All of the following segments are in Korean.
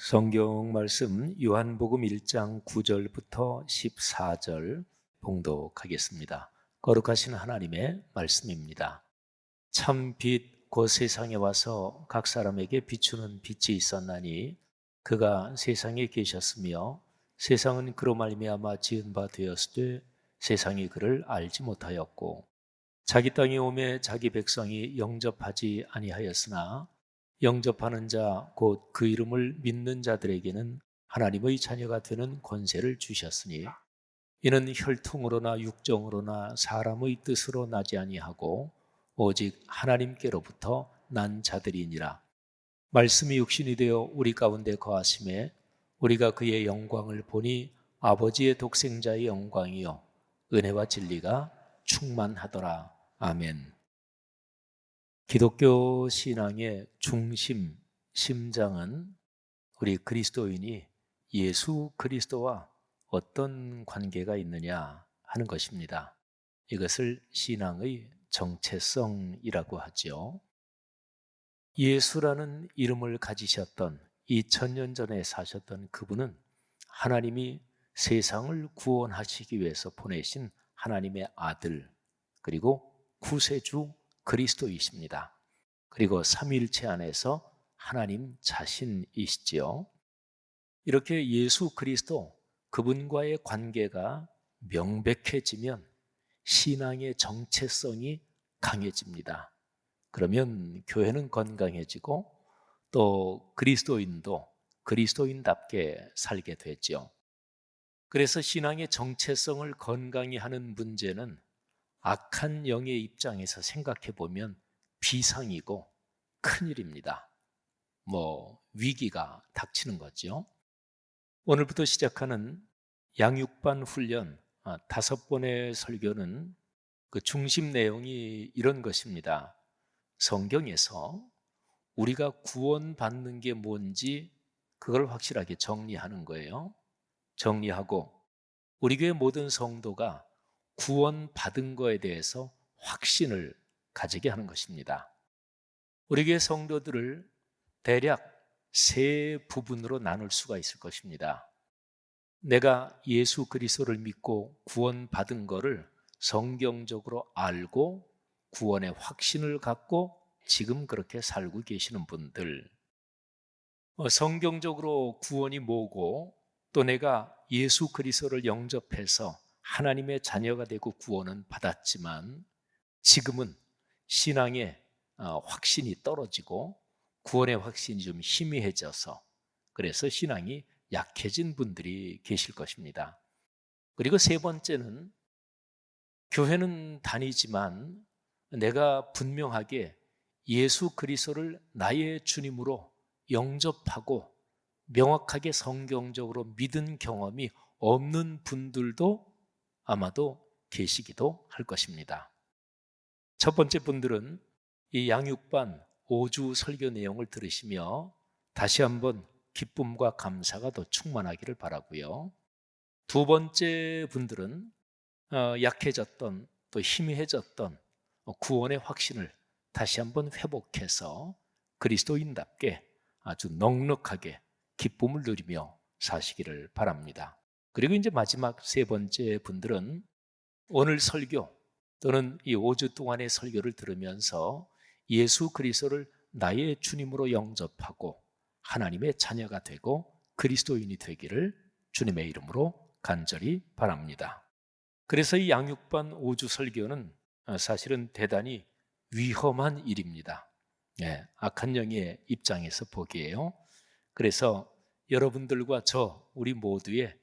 성경 말씀 요한복음 1장 9절부터 14절 봉독하겠습니다. 거룩하신 하나님의 말씀입니다. 참 빛 곧 세상에 와서 각 사람에게 비추는 빛이 있었나니 그가 세상에 계셨으며 세상은 그로 말미암아 지은 바 되었으되 세상이 그를 알지 못하였고 자기 땅에 오매 자기 백성이 영접하지 아니하였으나 영접하는 자 곧 그 이름을 믿는 자들에게는 하나님의 자녀가 되는 권세를 주셨으니 이는 혈통으로나 육정으로나 사람의 뜻으로 나지 아니하고 오직 하나님께로부터 난 자들이니라. 말씀이 육신이 되어 우리 가운데 거하심에 우리가 그의 영광을 보니 아버지의 독생자의 영광이요 은혜와 진리가 충만하더라. 아멘. 기독교 신앙의 중심, 심장은 우리 그리스도인이 예수 그리스도와 어떤 관계가 있느냐 하는 것입니다. 이것을 신앙의 정체성이라고 하죠. 예수라는 이름을 가지셨던 2000년 전에 사셨던 그분은 하나님이 세상을 구원하시기 위해서 보내신 하나님의 아들, 그리고 구세주 그리스도이십니다. 그리고 삼위일체 안에서 하나님 자신이시지요. 이렇게 예수 그리스도 그분과의 관계가 명백해지면 신앙의 정체성이 강해집니다. 그러면 교회는 건강해지고 또 그리스도인도 그리스도인답게 살게 되죠. 그래서 신앙의 정체성을 건강히 하는 문제는 악한 영의 입장에서 생각해 보면 비상이고 큰일입니다. 위기가 닥치는 거죠. 오늘부터 시작하는 양육반 훈련 5번의 설교는 그 중심 내용이 이런 것입니다. 성경에서 우리가 구원받는 게 뭔지 그걸 확실하게 정리하는 거예요. 정리하고 우리 교회 모든 성도가 구원받은 거에 대해서 확신을 가지게 하는 것입니다. 우리 교회 성도들을 대략 세 부분으로 나눌 수가 있을 것입니다. 내가 예수 그리스도를 믿고 구원받은 거를 성경적으로 알고 구원의 확신을 갖고 지금 그렇게 살고 계시는 분들, 성경적으로 구원이 뭐고 또 내가 예수 그리스도를 영접해서 하나님의 자녀가 되고 구원은 받았지만 지금은 신앙의 확신이 떨어지고 구원의 확신이 좀 희미해져서 그래서 신앙이 약해진 분들이 계실 것입니다. 그리고 세 번째는 교회는 다니지만 내가 분명하게 예수 그리스도를 나의 주님으로 영접하고 명확하게 성경적으로 믿은 경험이 없는 분들도 아마도 계시기도 할 것입니다. 첫 번째 분들은 이 양육반 5주 설교 내용을 들으시며 다시 한번 기쁨과 감사가 더 충만하기를 바라고요. 두 번째 분들은 약해졌던 또 희미해졌던 구원의 확신을 다시 한번 회복해서 그리스도인답게 아주 넉넉하게 기쁨을 누리며 사시기를 바랍니다. 그리고 이제 마지막 세 번째 분들은 오늘 설교 또는 이 5주 동안의 설교를 들으면서 예수 그리스도를 나의 주님으로 영접하고 하나님의 자녀가 되고 그리스도인이 되기를 주님의 이름으로 간절히 바랍니다. 그래서 이 양육반 5주 설교는 사실은 대단히 위험한 일입니다. 악한 영의 입장에서 보기에요. 그래서 여러분들과 우리 모두의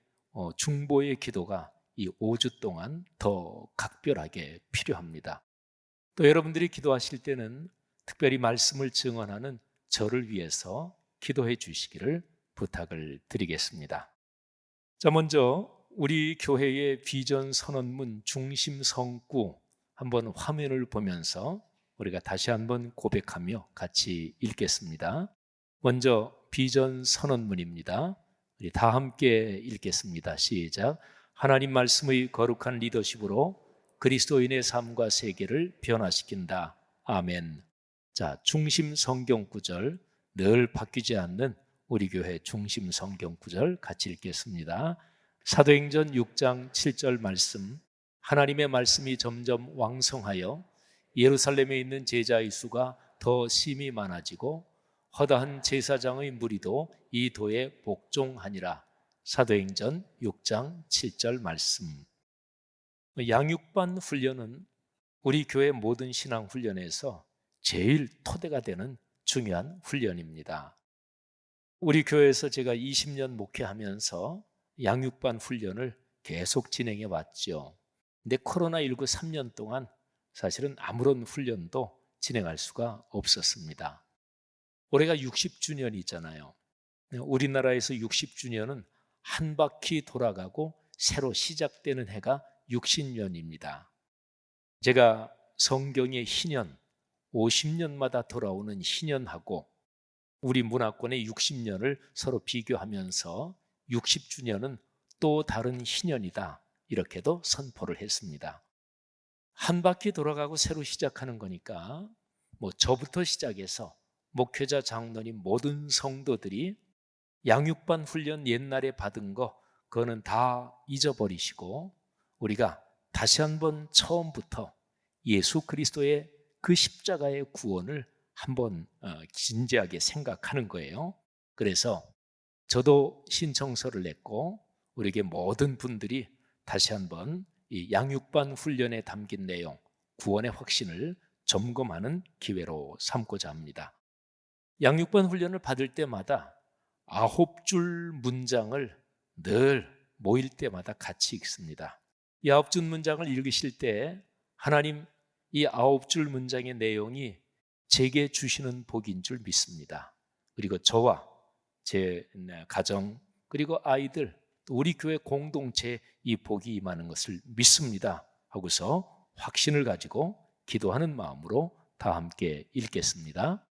중보의 기도가 이 5주 동안 더 각별하게 필요합니다. 또 여러분들이 기도하실 때는 특별히 말씀을 증언하는 저를 위해서 기도해 주시기를 부탁을 드리겠습니다. 자, 먼저 우리 교회의 비전 선언문 중심 성구 한번 화면을 보면서 우리가 다시 한번 고백하며 같이 읽겠습니다. 먼저 비전 선언문입니다. 우리 다 함께 읽겠습니다. 시작. 하나님 말씀의 거룩한 리더십으로 그리스도인의 삶과 세계를 변화시킨다. 아멘. 자, 중심 성경 구절 늘 바뀌지 않는 우리 교회 중심 성경 구절 같이 읽겠습니다. 사도행전 6장 7절 말씀. 하나님의 말씀이 점점 왕성하여 예루살렘에 있는 제자의 수가 더 심히 많아지고 허다한 제사장의 무리도 이 도에 복종하니라. 사도행전 6장 7절 말씀. 양육반 훈련은 우리 교회 모든 신앙 훈련에서 제일 토대가 되는 중요한 훈련입니다. 우리 교회에서 제가 20년 목회하면서 양육반 훈련을 계속 진행해 왔죠. 근데 코로나19 3년 동안 사실은 아무런 훈련도 진행할 수가 없었습니다. 올해가 60주년이잖아요. 우리나라에서 60주년은 한 바퀴 돌아가고 새로 시작되는 해가 60년입니다. 제가 성경의 희년, 50년마다 돌아오는 희년하고 우리 문화권의 60년을 서로 비교하면서 60주년은 또 다른 희년이다, 이렇게도 선포를 했습니다. 한 바퀴 돌아가고 새로 시작하는 거니까 저부터 시작해서 목회자, 장로님, 모든 성도들이 양육반 훈련 옛날에 받은 거 그거는 다 잊어버리시고 우리가 다시 한번 처음부터 예수 그리스도의 그 십자가의 구원을 한번 진지하게 생각하는 거예요. 그래서 저도 신청서를 냈고 우리에게 모든 분들이 다시 한번 이 양육반 훈련에 담긴 내용, 구원의 확신을 점검하는 기회로 삼고자 합니다. 양육반 훈련을 받을 때마다 9줄 문장을 늘 모일 때마다 같이 읽습니다. 이 9줄 문장을 읽으실 때 하나님 이 9줄 문장의 내용이 제게 주시는 복인 줄 믿습니다. 그리고 저와 제 가정 그리고 아이들 또 우리 교회 공동체에 이 복이 임하는 것을 믿습니다 하고서 확신을 가지고 기도하는 마음으로 다 함께 읽겠습니다.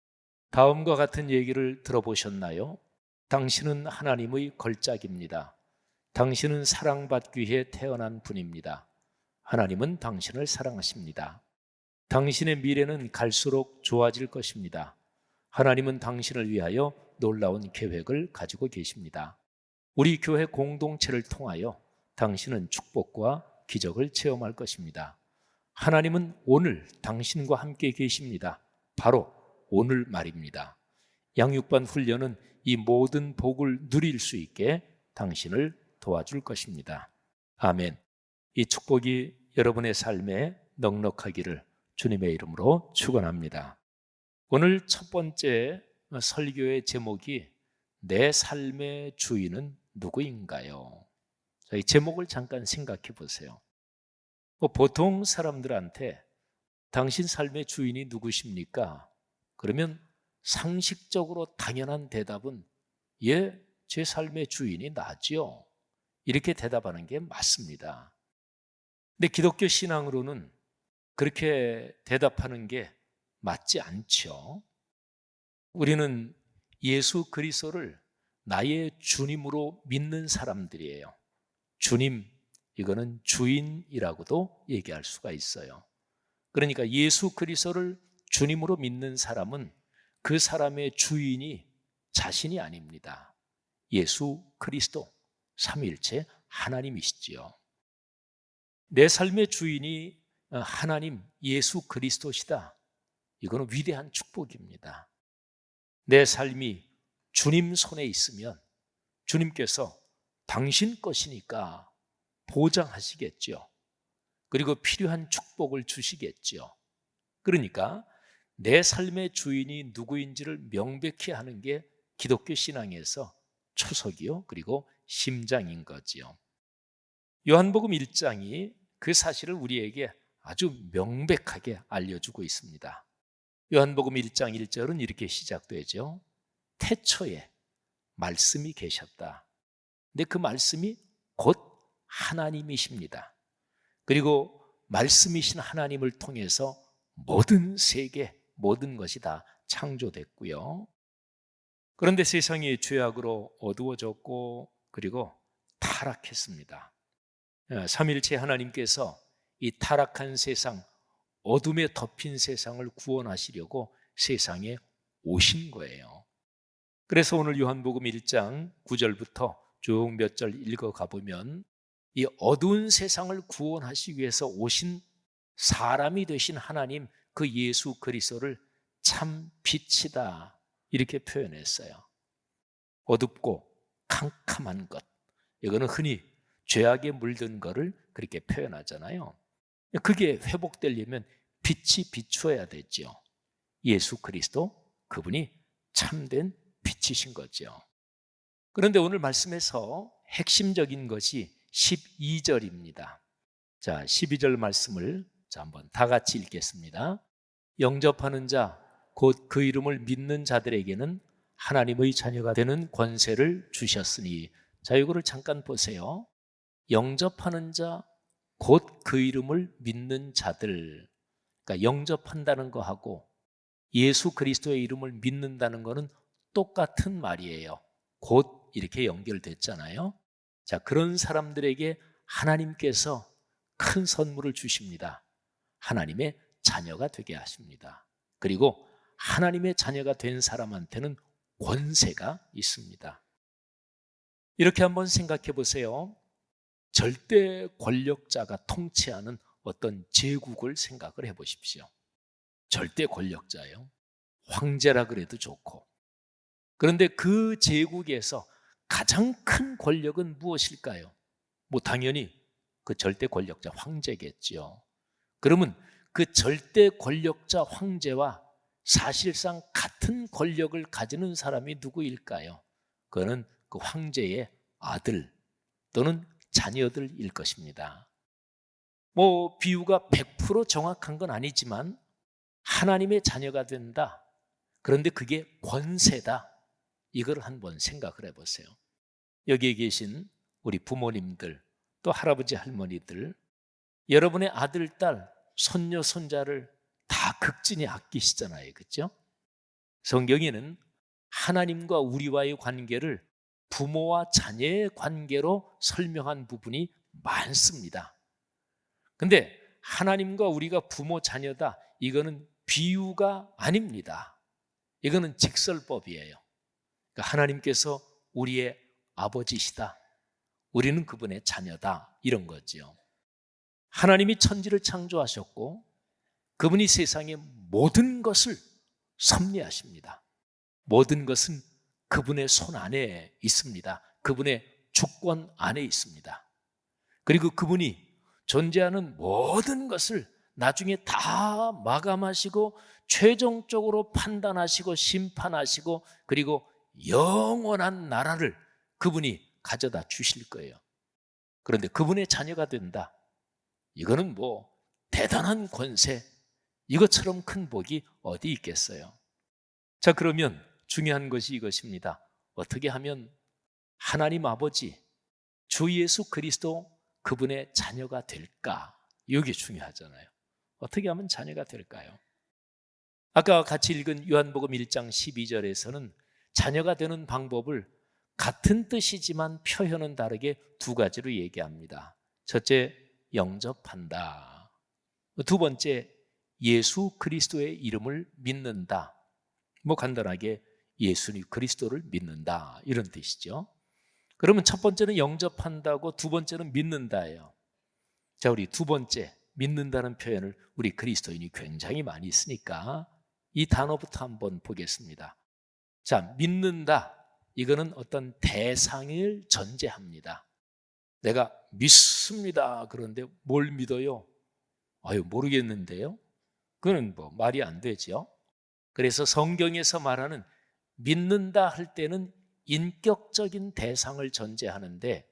다음과 같은 얘기를 들어보셨나요? 당신은 하나님의 걸작입니다. 당신은 사랑받기 위해 태어난 분입니다. 하나님은 당신을 사랑하십니다. 당신의 미래는 갈수록 좋아질 것입니다. 하나님은 당신을 위하여 놀라운 계획을 가지고 계십니다. 우리 교회 공동체를 통하여 당신은 축복과 기적을 체험할 것입니다. 하나님은 오늘 당신과 함께 계십니다. 바로 오늘 말입니다. 양육반 훈련은 이 모든 복을 누릴 수 있게 당신을 도와줄 것입니다. 아멘. 이 축복이 여러분의 삶에 넉넉하기를 주님의 이름으로 축원합니다. 오늘 첫 번째 설교의 제목이 내 삶의 주인은 누구인가요? 이 제목을 잠깐 생각해 보세요. 보통 사람들한테 당신 삶의 주인이 누구십니까? 그러면 상식적으로 당연한 대답은 예, 제 삶의 주인이 나죠. 이렇게 대답하는 게 맞습니다. 근데 기독교 신앙으로는 그렇게 대답하는 게 맞지 않죠. 우리는 예수 그리스도를 나의 주님으로 믿는 사람들이에요. 주님, 이거는 주인이라고도 얘기할 수가 있어요. 그러니까 예수 그리스도를 주님으로 믿는 사람은 그 사람의 주인이 자신이 아닙니다. 예수 그리스도, 삼위일체 하나님이시지요. 내 삶의 주인이 하나님, 예수 그리스도시다. 이거는 위대한 축복입니다. 내 삶이 주님 손에 있으면 주님께서 당신 것이니까 보장하시겠죠. 그리고 필요한 축복을 주시겠죠. 그러니까 내 삶의 주인이 누구인지를 명백히 하는 게 기독교 신앙에서 초석이요, 그리고 심장인 거지요. 요한복음 1장이 그 사실을 우리에게 아주 명백하게 알려주고 있습니다. 요한복음 1장 1절은 이렇게 시작되죠. 태초에 말씀이 계셨다. 근데 그 말씀이 곧 하나님이십니다. 그리고 말씀이신 하나님을 통해서 모든 세계, 모든 것이 다 창조됐고요. 그런데 세상이 죄악으로 어두워졌고 그리고 타락했습니다. 삼위일체 하나님께서 이 타락한 세상, 어둠에 덮인 세상을 구원하시려고 세상에 오신 거예요. 그래서 오늘 요한복음 1장 9절부터 쭉 몇 절 읽어가 보면 이 어두운 세상을 구원하시기 위해서 오신 사람이 되신 하나님 그 예수 그리스도를 참 빛이다 이렇게 표현했어요. 어둡고 캄캄한 것, 이거는 흔히 죄악에 물든 것을 그렇게 표현하잖아요. 그게 회복되려면 빛이 비추어야 되죠. 예수 그리스도, 그분이 참된 빛이신 거죠. 그런데 오늘 말씀에서 핵심적인 것이 12절입니다. 자, 12절 말씀을 한번 다 같이 읽겠습니다. 영접하는 자, 곧 그 이름을 믿는 자들에게는 하나님의 자녀가 되는 권세를 주셨으니. 자, 이거를 잠깐 보세요. 영접하는 자, 곧 그 이름을 믿는 자들. 그러니까 영접한다는 거하고 예수 그리스도의 이름을 믿는다는 것은 똑같은 말이에요. 곧 이렇게 연결됐잖아요. 자, 그런 사람들에게 하나님께서 큰 선물을 주십니다. 하나님의 자녀가 되게 하십니다. 그리고 하나님의 자녀가 된 사람한테는 권세가 있습니다. 이렇게 한번 생각해 보세요. 절대 권력자가 통치하는 어떤 제국을 생각을 해 보십시오. 절대 권력자예요. 황제라 그래도 좋고. 그런데 그 제국에서 가장 큰 권력은 무엇일까요? 뭐 당연히 그 절대 권력자 황제겠죠. 그러면 그 절대 권력자 황제와 사실상 같은 권력을 가지는 사람이 누구일까요? 그거는 그 황제의 아들 또는 자녀들일 것입니다. 뭐 비유가 100% 정확한 건 아니지만 하나님의 자녀가 된다. 그런데 그게 권세다. 이걸 한번 생각을 해보세요. 여기에 계신 우리 부모님들, 또 할아버지 할머니들, 여러분의 아들, 딸, 손녀, 손자를 다 극진히 아끼시잖아요. 그렇죠? 성경에는 하나님과 우리와의 관계를 부모와 자녀의 관계로 설명한 부분이 많습니다. 근데 하나님과 우리가 부모, 자녀다. 이거는 비유가 아닙니다. 이거는 직설법이에요. 그러니까 하나님께서 우리의 아버지시다. 우리는 그분의 자녀다. 이런 거죠. 하나님이 천지를 창조하셨고 그분이 세상의 모든 것을 섭리하십니다. 모든 것은 그분의 손 안에 있습니다. 그분의 주권 안에 있습니다. 그리고 그분이 존재하는 모든 것을 나중에 다 마감하시고 최종적으로 판단하시고 심판하시고 그리고 영원한 나라를 그분이 가져다 주실 거예요. 그런데 그분의 자녀가 된다. 이거는 뭐 대단한 권세, 이것처럼 큰 복이 어디 있겠어요? 자, 그러면 중요한 것이 이것입니다. 어떻게 하면 하나님 아버지, 주 예수 그리스도 그분의 자녀가 될까? 이게 중요하잖아요. 어떻게 하면 자녀가 될까요? 아까 같이 읽은 요한복음 1장 12절에서는 자녀가 되는 방법을 같은 뜻이지만 표현은 다르게 두 가지로 얘기합니다. 첫째, 영접한다. 두 번째, 예수 그리스도의 이름을 믿는다. 뭐 간단하게 예수님 그리스도를 믿는다 이런 뜻이죠. 그러면 첫 번째는 영접한다고 두 번째는 믿는다예요. 자, 우리 두 번째 믿는다는 표현을 우리 그리스도인이 굉장히 많이 쓰니까 이 단어부터 한번 보겠습니다. 자, 믿는다. 이거는 어떤 대상을 전제합니다. 내가 믿습니다. 그런데 뭘 믿어요? 모르겠는데요. 그건 뭐 말이 안 되죠. 그래서 성경에서 말하는 믿는다 할 때는 인격적인 대상을 전제하는데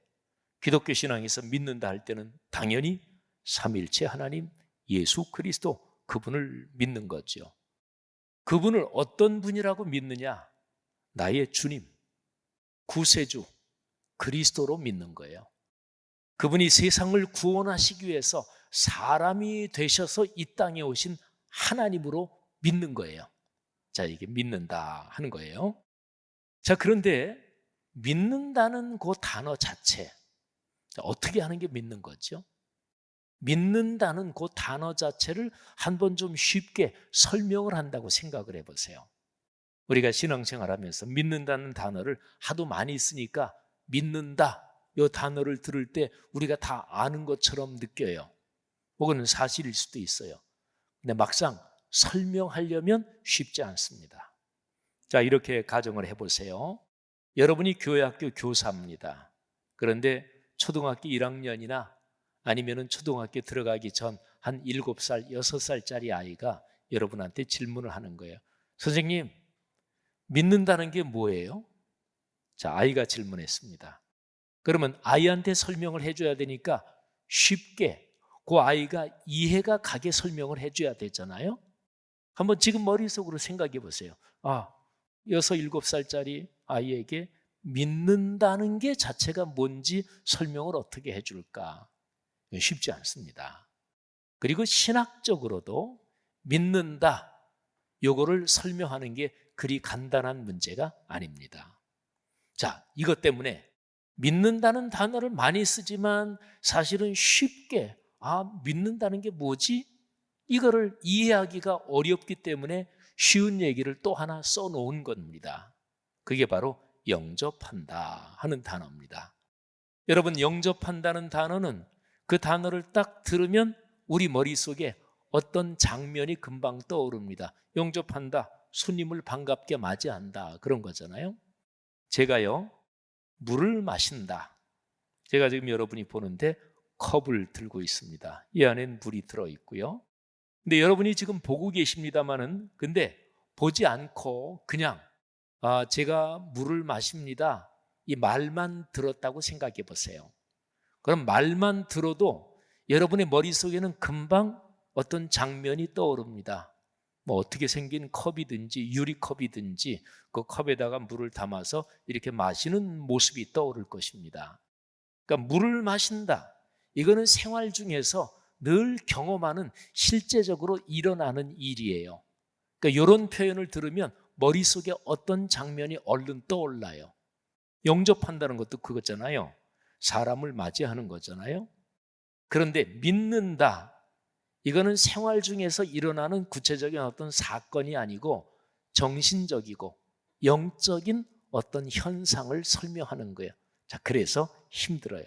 기독교 신앙에서 믿는다 할 때는 당연히 삼위일체 하나님 예수 그리스도 그분을 믿는 거죠. 그분을 어떤 분이라고 믿느냐? 나의 주님, 구세주, 그리스도로 믿는 거예요. 그분이 세상을 구원하시기 위해서 사람이 되셔서 이 땅에 오신 하나님으로 믿는 거예요. 자, 이게 믿는다 하는 거예요. 자, 그런데 믿는다는 그 단어 자체, 어떻게 하는 게 믿는 거죠? 믿는다는 그 단어 자체를 한번 좀 쉽게 설명을 한다고 생각을 해보세요. 우리가 신앙생활하면서 믿는다는 단어를 하도 많이 쓰니까 믿는다 이 단어를 들을 때 우리가 다 아는 것처럼 느껴요. 혹은 사실일 수도 있어요. 근데 막상 설명하려면 쉽지 않습니다. 자, 이렇게 가정을 해보세요. 여러분이 교회학교 교사입니다. 그런데 초등학교 1학년이나 아니면 초등학교 들어가기 전 한 7살, 6살짜리 아이가 여러분한테 질문을 하는 거예요. 선생님, 믿는다는 게 뭐예요? 자, 아이가 질문했습니다. 그러면 아이한테 설명을 해줘야 되니까 쉽게 그 아이가 이해가 가게 설명을 해줘야 되잖아요. 한번 지금 머릿속으로 생각해 보세요. 6, 7살짜리 아이에게 믿는다는 게 자체가 뭔지 설명을 어떻게 해줄까? 쉽지 않습니다. 그리고 신학적으로도 믿는다, 요거를 설명하는 게 그리 간단한 문제가 아닙니다. 자, 이것 때문에 믿는다는 단어를 많이 쓰지만 사실은 쉽게 믿는다는 게 뭐지? 이거를 이해하기가 어렵기 때문에 쉬운 얘기를 또 하나 써놓은 겁니다. 그게 바로 영접한다 하는 단어입니다. 여러분, 영접한다는 단어는 그 단어를 딱 들으면 우리 머릿속에 어떤 장면이 금방 떠오릅니다. 영접한다, 손님을 반갑게 맞이한다, 그런 거잖아요. 제가요, 물을 마신다. 제가 지금 여러분이 보는데 컵을 들고 있습니다. 이 안엔 물이 들어있고요. 근데 여러분이 지금 보고 계십니다마는 근데 보지 않고 그냥 제가 물을 마십니다, 이 말만 들었다고 생각해 보세요. 그럼 말만 들어도 여러분의 머릿속에는 금방 어떤 장면이 떠오릅니다. 뭐 어떻게 생긴 컵이든지 유리컵이든지 그 컵에다가 물을 담아서 이렇게 마시는 모습이 떠오를 것입니다. 그러니까 물을 마신다, 이거는 생활 중에서 늘 경험하는 실제적으로 일어나는 일이에요. 그러니까 이런 표현을 들으면 머릿속에 어떤 장면이 얼른 떠올라요. 영접한다는 것도 그거잖아요. 사람을 맞이하는 거잖아요. 그런데 믿는다, 이거는 생활 중에서 일어나는 구체적인 어떤 사건이 아니고 정신적이고 영적인 어떤 현상을 설명하는 거예요. 자, 그래서 힘들어요.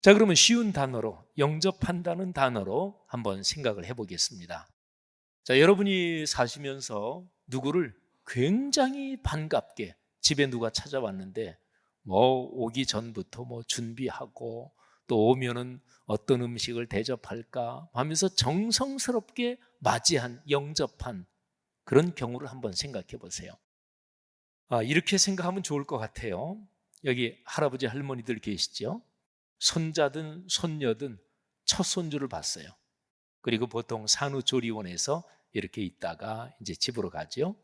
자, 그러면 쉬운 단어로, 영접한다는 단어로 한번 생각을 해보겠습니다. 자, 여러분이 사시면서 누구를 굉장히 반갑게, 집에 누가 찾아왔는데 뭐 오기 전부터 뭐 준비하고 또 오면은 어떤 음식을 대접할까 하면서 정성스럽게 맞이한, 영접한 그런 경우를 한번 생각해 보세요. 이렇게 생각하면 좋을 것 같아요. 여기 할아버지 할머니들 계시죠? 손자든 손녀든 첫 손주를 봤어요. 그리고 보통 산후조리원에서 이렇게 있다가 이제 집으로 가죠.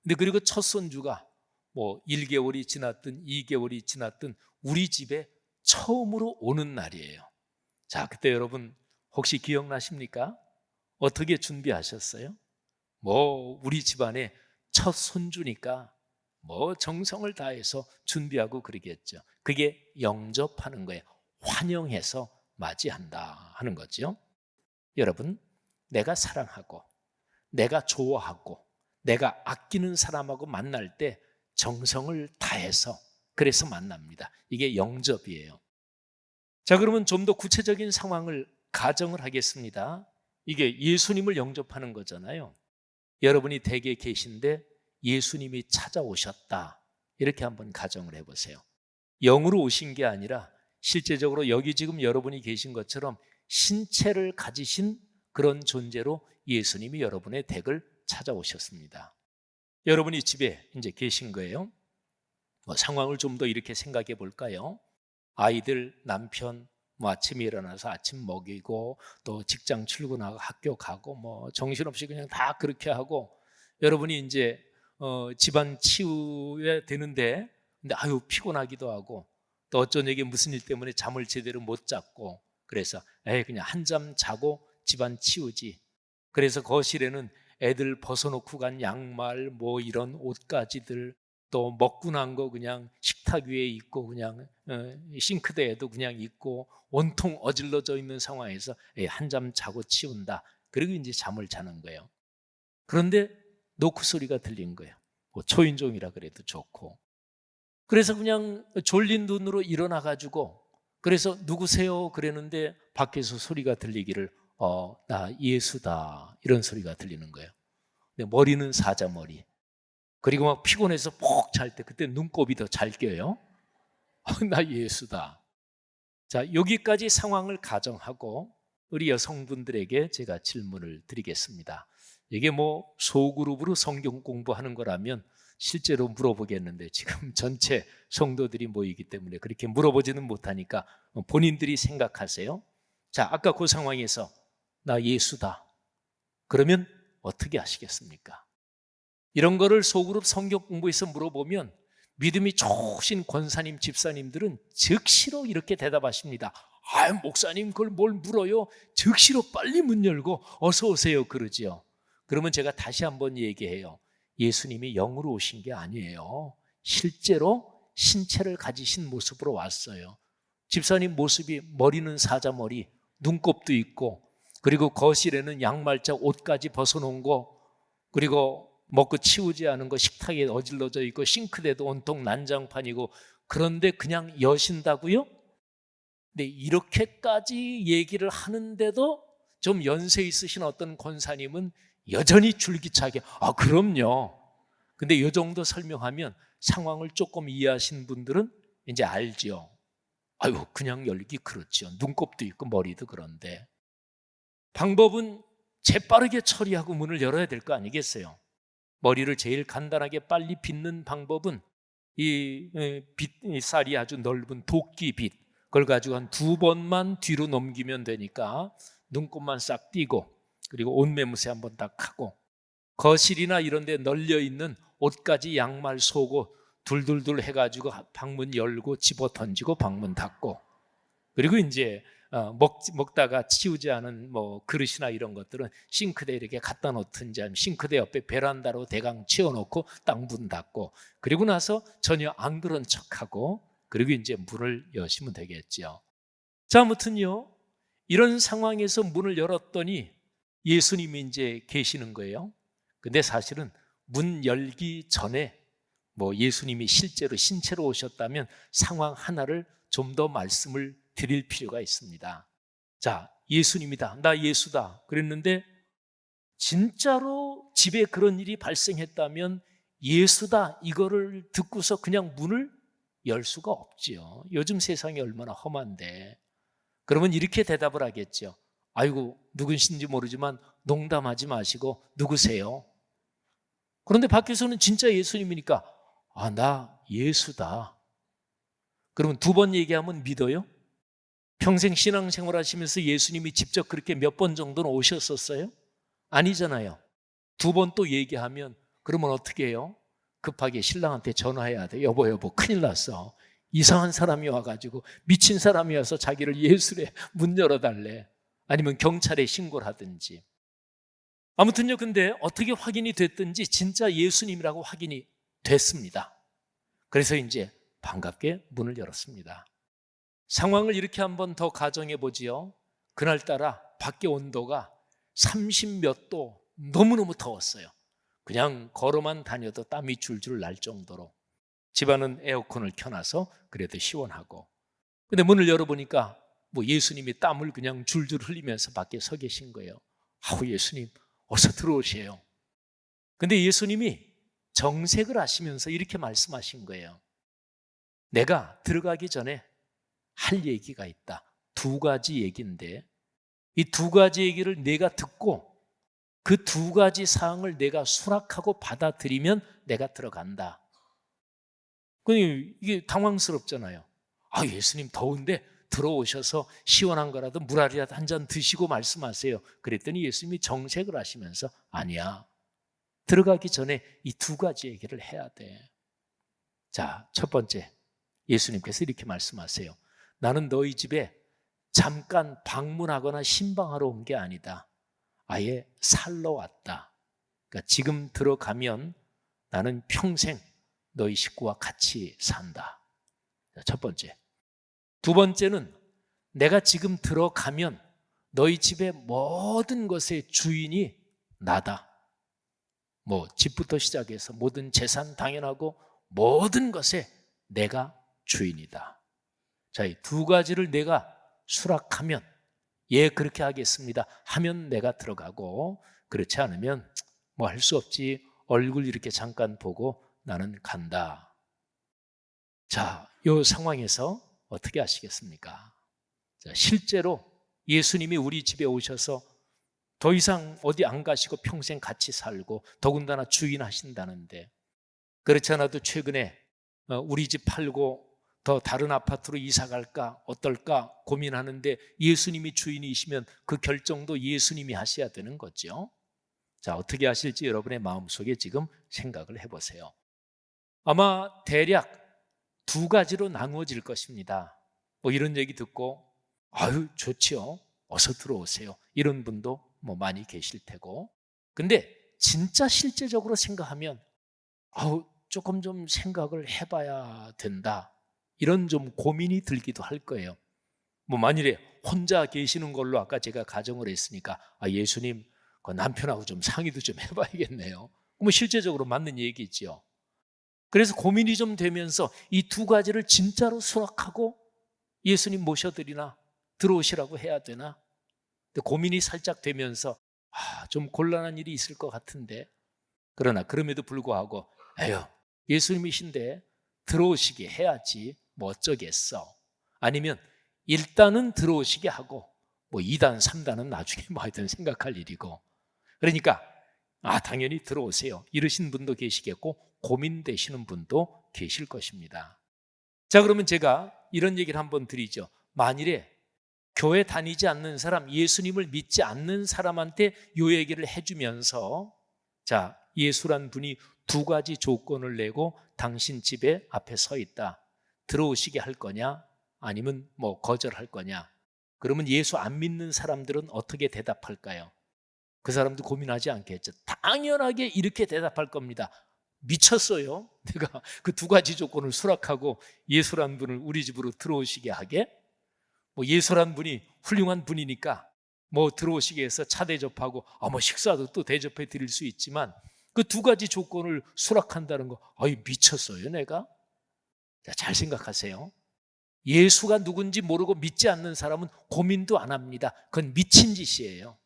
근데 그리고 첫 손주가 뭐 1개월이 지났든 2개월이 지났든 우리 집에 처음으로 오는 날이에요. 자, 그때 여러분 혹시 기억나십니까? 어떻게 준비하셨어요? 뭐 우리 집안에 첫 손주니까 뭐 정성을 다해서 준비하고 그러겠죠. 그게 영접하는 거예요. 환영해서 맞이한다 하는 거죠. 여러분, 내가 사랑하고 내가 좋아하고 내가 아끼는 사람하고 만날 때 정성을 다해서 그래서 만납니다. 이게 영접이에요. 자, 그러면 좀 더 구체적인 상황을 가정을 하겠습니다. 이게 예수님을 영접하는 거잖아요. 여러분이 댁에 계신데 예수님이 찾아오셨다, 이렇게 한번 가정을 해보세요. 영으로 오신 게 아니라 실제적으로 여기 지금 여러분이 계신 것처럼 신체를 가지신 그런 존재로 예수님이 여러분의 댁을 찾아오셨습니다. 여러분이 집에 이제 계신 거예요. 상황을 좀 더 이렇게 생각해 볼까요? 아이들, 남편 아침에 일어나서 아침 먹이고 또 직장 출근하고 학교 가고 뭐 정신없이 그냥 다 그렇게 하고 여러분이 이제 집안 치우야 되는데 근데 피곤하기도 하고 또 어쩌냐게 무슨 일 때문에 잠을 제대로 못 잤고 그래서 그냥 한잠 자고 집안 치우지. 그래서 거실에는 애들 벗어놓고 간 양말 뭐 이런 옷가지들 또 먹고 난 거 그냥 식탁 위에 있고 그냥 싱크대에도 그냥 있고 온통 어질러져 있는 상황에서 한잠 자고 치운다. 그리고 이제 잠을 자는 거예요. 그런데 노크 소리가 들린 거예요. 뭐 초인종이라 그래도 좋고. 그래서 그냥 졸린 눈으로 일어나가지고, 그래서 누구세요? 그랬는데 밖에서 소리가 들리기를 나 예수다, 이런 소리가 들리는 거예요. 근데 머리는 사자머리. 그리고 막 피곤해서 푹 잘 때 그때 눈곱이 더 잘 껴요. 나 예수다. 자, 여기까지 상황을 가정하고 우리 여성분들에게 제가 질문을 드리겠습니다. 이게 뭐 소그룹으로 성경 공부하는 거라면 실제로 물어보겠는데, 지금 전체 성도들이 모이기 때문에 그렇게 물어보지는 못하니까 본인들이 생각하세요. 자, 아까 그 상황에서 나 예수다, 그러면 어떻게 하시겠습니까? 이런 거를 소그룹 성경 공부에서 물어보면 믿음이 좋으신 권사님, 집사님들은 즉시로 이렇게 대답하십니다. 목사님 그걸 뭘 물어요? 즉시로 빨리 문 열고 어서 오세요 그러지요. 그러면 제가 다시 한번 얘기해요. 예수님이 영으로 오신 게 아니에요. 실제로 신체를 가지신 모습으로 왔어요. 집사님 모습이 머리는 사자머리, 눈곱도 있고, 그리고 거실에는 양말짝 옷까지 벗어놓은 거, 그리고 먹고 치우지 않은 거 식탁에 어질러져 있고, 싱크대도 온통 난장판이고, 그런데 그냥 여신다고요? 근데 이렇게까지 얘기를 하는데도 좀 연세 있으신 어떤 권사님은 여전히 줄기차게 그럼요. 근데 이 정도 설명하면 상황을 조금 이해하신 분들은 이제 알죠. 그냥 열기 그렇죠. 눈곱도 있고 머리도 그런데. 방법은 재빠르게 처리하고 문을 열어야 될 거 아니겠어요? 머리를 제일 간단하게 빨리 빗는 방법은 이 쌀이 아주 넓은 도끼빗, 그걸 가지고 한 2번만 뒤로 넘기면 되니까 눈곱만 싹 띄고, 그리고 옷매무새 한번 딱 하고, 거실이나 이런 데 널려있는 옷까지 양말 속고 둘둘둘 해가지고 방문 열고 집어 던지고 방문 닫고, 그리고 이제 먹다가 치우지 않은 뭐 그릇이나 이런 것들은 싱크대에 이렇게 갖다 놓든지, 아니면 싱크대 옆에 베란다로 대강 치워놓고 딱 문 닫고, 그리고 나서 전혀 안 그런 척하고, 그리고 이제 문을 여시면 되겠죠. 자, 아무튼요, 이런 상황에서 문을 열었더니 예수님이 이제 계시는 거예요. 근데 사실은 문 열기 전에 뭐 예수님이 실제로 신체로 오셨다면 상황 하나를 좀 더 말씀을 드릴 필요가 있습니다. 자, 예수님이다, 나 예수다 그랬는데, 진짜로 집에 그런 일이 발생했다면 예수다 이거를 듣고서 그냥 문을 열 수가 없지요. 요즘 세상이 얼마나 험한데. 그러면 이렇게 대답을 하겠죠. 아이고, 누구신지 모르지만 농담하지 마시고 누구세요? 그런데 밖에서는 진짜 예수님이니까 나 예수다. 그러면 2번 얘기하면 믿어요? 평생 신앙생활 하시면서 예수님이 직접 그렇게 몇 번 정도는 오셨었어요? 아니잖아요. 2번 또 얘기하면 그러면 어떻게 해요? 급하게 신랑한테 전화해야 돼. 여보 큰일 났어. 이상한 사람이 와가지고, 미친 사람이 와서 자기를 예수래 문 열어달래. 아니면 경찰에 신고를 하든지. 아무튼요, 근데 어떻게 확인이 됐든지 진짜 예수님이라고 확인이 됐습니다. 그래서 이제 반갑게 문을 열었습니다. 상황을 이렇게 한번 더 가정해 보지요. 그날따라 밖에 온도가 30몇 도, 너무너무 더웠어요. 그냥 걸어만 다녀도 땀이 줄줄 날 정도로. 집안은 에어컨을 켜놔서 그래도 시원하고. 근데 문을 열어보니까 뭐 예수님이 땀을 그냥 줄줄 흘리면서 밖에 서 계신 거예요. 예수님 어서 들어오세요. 근데 예수님이 정색을 하시면서 이렇게 말씀하신 거예요. 내가 들어가기 전에 할 얘기가 있다. 2가지 얘기인데, 이 2가지 얘기를 내가 듣고 그 2가지 사항을 내가 수락하고 받아들이면 내가 들어간다. 이게 당황스럽잖아요. 예수님 더운데 들어오셔서 시원한 거라도 물알이라도 한 잔 드시고 말씀하세요. 그랬더니 예수님이 정색을 하시면서 아니야, 들어가기 전에 이 2가지 얘기를 해야 돼. 자, 첫 번째, 예수님께서 이렇게 말씀하세요. 나는 너희 집에 잠깐 방문하거나 신방하러 온 게 아니다. 아예 살러 왔다. 그러니까 지금 들어가면 나는 평생 너희 식구와 같이 산다. 첫 번째. 2번째는 내가 지금 들어가면 너희 집의 모든 것의 주인이 나다. 뭐 집부터 시작해서 모든 재산 당연하고 모든 것에 내가 주인이다. 자, 이 두 가지를 내가 수락하면, 예, 그렇게 하겠습니다 하면 내가 들어가고, 그렇지 않으면 뭐 할 수 없지, 얼굴 이렇게 잠깐 보고 나는 간다. 자, 이 상황에서 어떻게 하시겠습니까? 자, 실제로 예수님이 우리 집에 오셔서 더 이상 어디 안 가시고 평생 같이 살고 더군다나 주인 하신다는데, 그렇지 않아도 최근에 우리 집 팔고 더 다른 아파트로 이사 갈까 어떨까 고민하는데 예수님이 주인이시면 그 결정도 예수님이 하셔야 되는 거죠. 자, 어떻게 하실지 여러분의 마음속에 지금 생각을 해보세요. 아마 대략 두 가지로 나누어질 것입니다. 뭐 이런 얘기 듣고 아유 좋지요, 어서 들어오세요, 이런 분도 뭐 많이 계실 테고, 근데 진짜 실제적으로 생각하면 아우 조금 좀 생각을 해봐야 된다, 이런 좀 고민이 들기도 할 거예요. 뭐 만일에 혼자 계시는 걸로 아까 제가 가정을 했으니까 예수님 그 남편하고 좀 상의도 좀 해봐야겠네요. 뭐 실제적으로 맞는 얘기죠. 그래서 고민이 좀 되면서 이 두 가지를 진짜로 수락하고 예수님 모셔드리나 들어오시라고 해야 되나, 고민이 살짝 되면서 좀 곤란한 일이 있을 것 같은데, 그러나 그럼에도 불구하고 에휴 예수님이신데 들어오시게 해야지 뭐 어쩌겠어, 아니면 일단은 들어오시게 하고 뭐 2단 3단은 나중에 뭐 하여튼 생각할 일이고, 그러니까 당연히 들어오세요 이러신 분도 계시겠고 고민되시는 분도 계실 것입니다. 자, 그러면 제가 이런 얘기를 한번 드리죠. 만일에 교회 다니지 않는 사람, 예수님을 믿지 않는 사람한테 이 얘기를 해주면서, 자, 예수란 분이 두 가지 조건을 내고 당신 집에 앞에 서 있다, 들어오시게 할 거냐 아니면 뭐 거절할 거냐, 그러면 예수 안 믿는 사람들은 어떻게 대답할까요? 그 사람도 고민하지 않겠죠. 당연하게 이렇게 대답할 겁니다. 미쳤어요? 내가 그 두 가지 조건을 수락하고 예수란 분을 우리 집으로 들어오시게 하게? 뭐 예수란 분이 훌륭한 분이니까 뭐 들어오시게 해서 차 대접하고 뭐 식사도 또 대접해 드릴 수 있지만 그 두 가지 조건을 수락한다는 거, 미쳤어요 내가? 자, 잘 생각하세요. 예수가 누군지 모르고 믿지 않는 사람은 고민도 안 합니다. 그건 미친 짓이에요.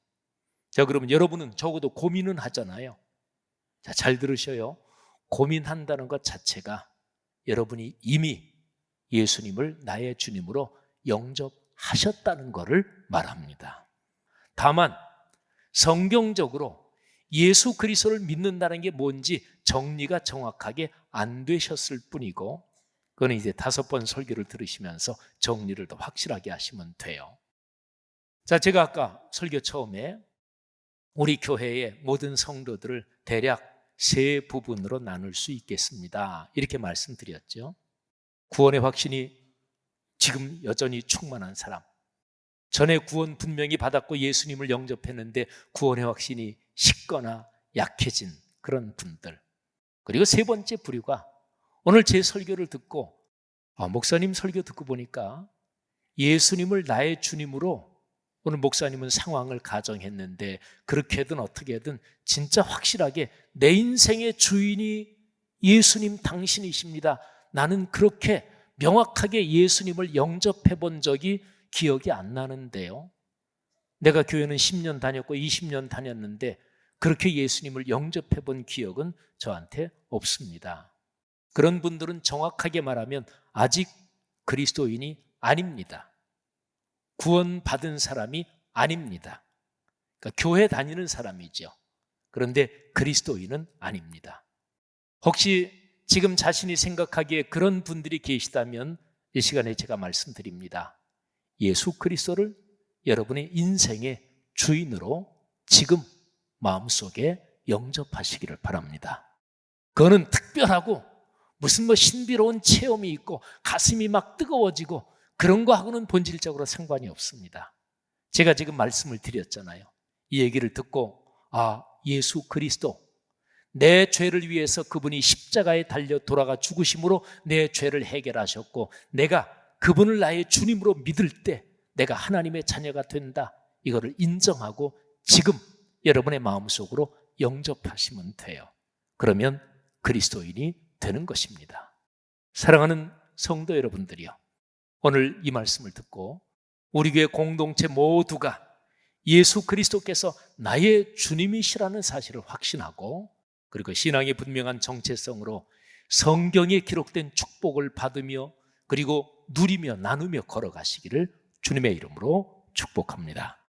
자, 그러면 여러분은 적어도 고민은 하잖아요. 자, 잘 들으셔요. 고민한다는 것 자체가 여러분이 이미 예수님을 나의 주님으로 영접하셨다는 것을 말합니다. 다만 성경적으로 예수 그리스도를 믿는다는 게 뭔지 정리가 정확하게 안 되셨을 뿐이고, 그건 이제 5번 설교를 들으시면서 정리를 더 확실하게 하시면 돼요. 자, 제가 아까 설교 처음에 우리 교회의 모든 성도들을 대략 3부분으로 나눌 수 있겠습니다, 이렇게 말씀드렸죠. 구원의 확신이 지금 여전히 충만한 사람, 전에 구원 분명히 받았고 예수님을 영접했는데 구원의 확신이 식거나 약해진 그런 분들, 그리고 3번째 부류가 오늘 제 설교를 듣고 목사님 설교 듣고 보니까 예수님을 나의 주님으로, 오늘 목사님은 상황을 가정했는데 그렇게든 어떻게든 진짜 확실하게 내 인생의 주인이 예수님 당신이십니다, 나는 그렇게 명확하게 예수님을 영접해 본 적이 기억이 안 나는데요, 내가 교회는 10년 다녔고 20년 다녔는데 그렇게 예수님을 영접해 본 기억은 저한테 없습니다. 그런 분들은 정확하게 말하면 아직 그리스도인이 아닙니다. 구원받은 사람이 아닙니다. 그러니까 교회 다니는 사람이죠. 그런데 그리스도인은 아닙니다. 혹시 지금 자신이 생각하기에 그런 분들이 계시다면 이 시간에 제가 말씀드립니다. 예수 그리스도를 여러분의 인생의 주인으로 지금 마음속에 영접하시기를 바랍니다. 그거는 특별하고 무슨 뭐 신비로운 체험이 있고 가슴이 막 뜨거워지고 그런 거하고는 본질적으로 상관이 없습니다. 제가 지금 말씀을 드렸잖아요. 이 얘기를 듣고 예수 그리스도, 내 죄를 위해서 그분이 십자가에 달려 돌아가 죽으심으로 내 죄를 해결하셨고 내가 그분을 나의 주님으로 믿을 때 내가 하나님의 자녀가 된다, 이거를 인정하고 지금 여러분의 마음속으로 영접하시면 돼요. 그러면 그리스도인이 되는 것입니다. 사랑하는 성도 여러분들이요, 오늘 이 말씀을 듣고 우리 교회 공동체 모두가 예수 그리스도께서 나의 주님이시라는 사실을 확신하고, 그리고 신앙의 분명한 정체성으로 성경에 기록된 축복을 받으며 그리고 누리며 나누며 걸어가시기를 주님의 이름으로 축복합니다.